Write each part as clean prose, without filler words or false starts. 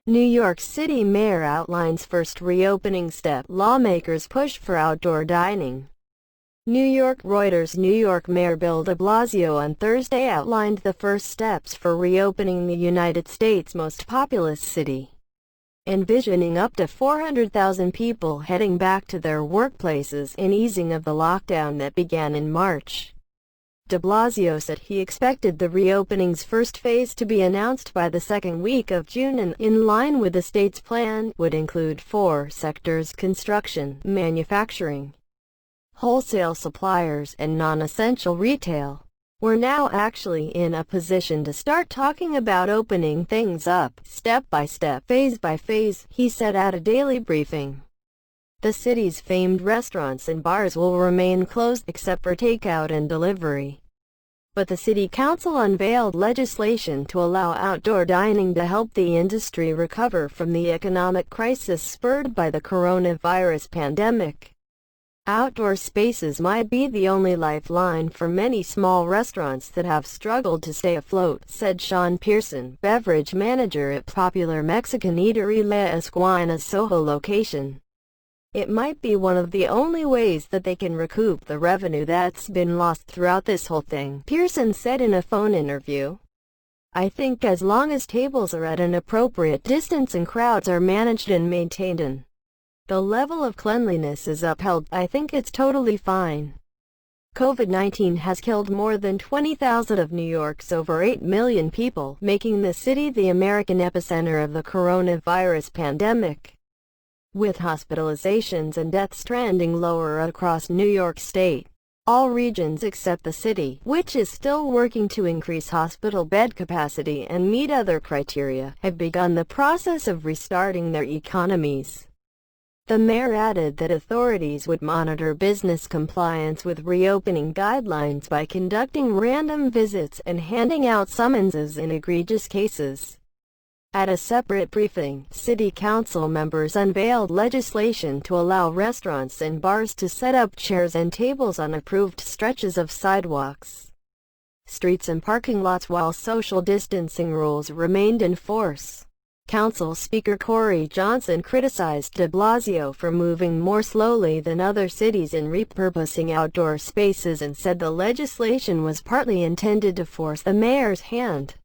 New York City mayor outlines first reopening step. Lawmakers push for outdoor dining. New York. REUTERS. New York Mayor Bill de Blasio on Thursday outlined the first steps for reopening the United States' most populous city, envisioning up to 400,000 people heading back to their workplaces and easing of the lockdown that began in March. De Blasio said he expected the reopening's first phase to be announced by the second week of June and, in line with the state's plan, would include 4 sectors: construction, manufacturing, wholesale suppliers, and non-essential retail. We're now actually in a position to start talking about opening things up, step by step, phase by phase, he said at a daily briefing. The city's famed restaurants and bars will remain closed except for takeout and delivery. But the city council unveiled legislation to allow outdoor dining to help the industry recover from the economic crisis spurred by the coronavirus pandemic. Outdoor spaces might be the only lifeline for many small restaurants that have struggled to stay afloat, said Sean Pearson, beverage manager at popular Mexican eatery La Esquina's Soho location. It might be one of the only ways that they can recoup the revenue that's been lost throughout this whole thing, Pearson said in a phone interview. I think as long as tables are at an appropriate distance and crowds are managed and maintained and the level of cleanliness is upheld, I think it's totally fine. COVID-19 has killed more than 20,000 of New York's over 8 million people, making the city the American epicenter of the coronavirus pandemic, with hospitalizations and deaths trending lower across New York State. All regions except the city, which is still working to increase hospital bed capacity and meet other criteria, have begun the process of restarting their economies. The mayor added that authorities would monitor business compliance with reopening guidelines by conducting random visits and handing out summonses in egregious cases. At a separate briefing, city council members unveiled legislation to allow restaurants and bars to set up chairs and tables on approved stretches of sidewalks, streets and parking lots while social distancing rules remained in force. Council Speaker Corey Johnson criticized de Blasio for moving more slowly than other cities in repurposing outdoor spaces and said the legislation was partly intended to force the mayor's hand.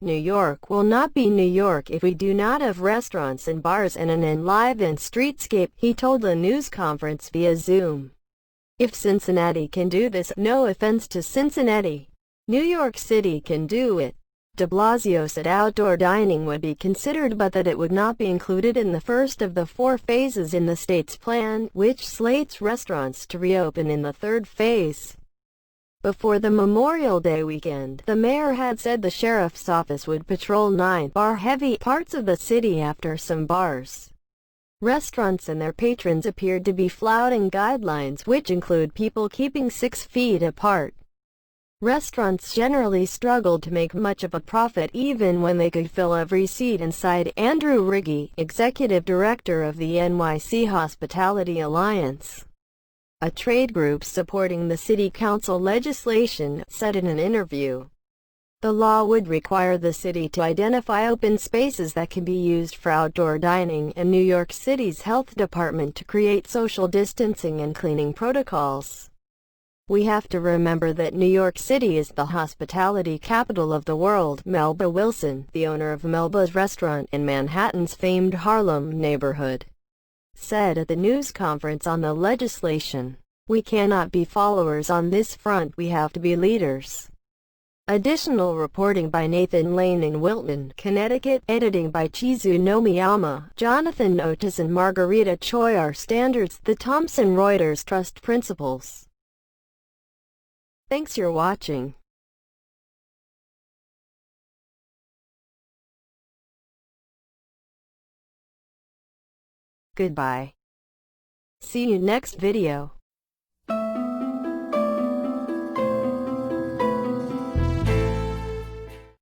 New York will not be New York if we do not have restaurants and bars and an enlivened streetscape, he told the news conference via Zoom. If Cincinnati can do this, no offense to Cincinnati, New York City can do it. De Blasio said outdoor dining would be considered but that it would not be included in the first of the 4 phases in the state's plan, which slates restaurants to reopen in the 3rd phase. Before the Memorial Day weekend, the mayor had said the sheriff's office would patrol 9 bar-heavy parts of the city after some bars, restaurants and their patrons appeared to be flouting guidelines which include people keeping 6 feet apart. Restaurants generally struggled to make much of a profit even when they could fill every seat inside. Andrew Riggi, executive director of the NYC Hospitality Alliance, a trade group supporting the city council legislation, said in an interview, the law would require the city to identify open spaces that can be used for outdoor dining and New York City's health department to create social distancing and cleaning protocols. We have to remember that New York City is the hospitality capital of the world, Melba Wilson, the owner of Melba's restaurant in Manhattan's famed Harlem neighborhood, said at the news conference on the legislation. We cannot be followers on this front, we have to be leaders. Additional reporting by Nathan Lane in Wilton, Connecticut, editing by Chizuno Miyama, Jonathan Otis and Margarita Choi. Our standards, the Thomson Reuters Trust Principles. Thanks for watching. Goodbye. See you next video.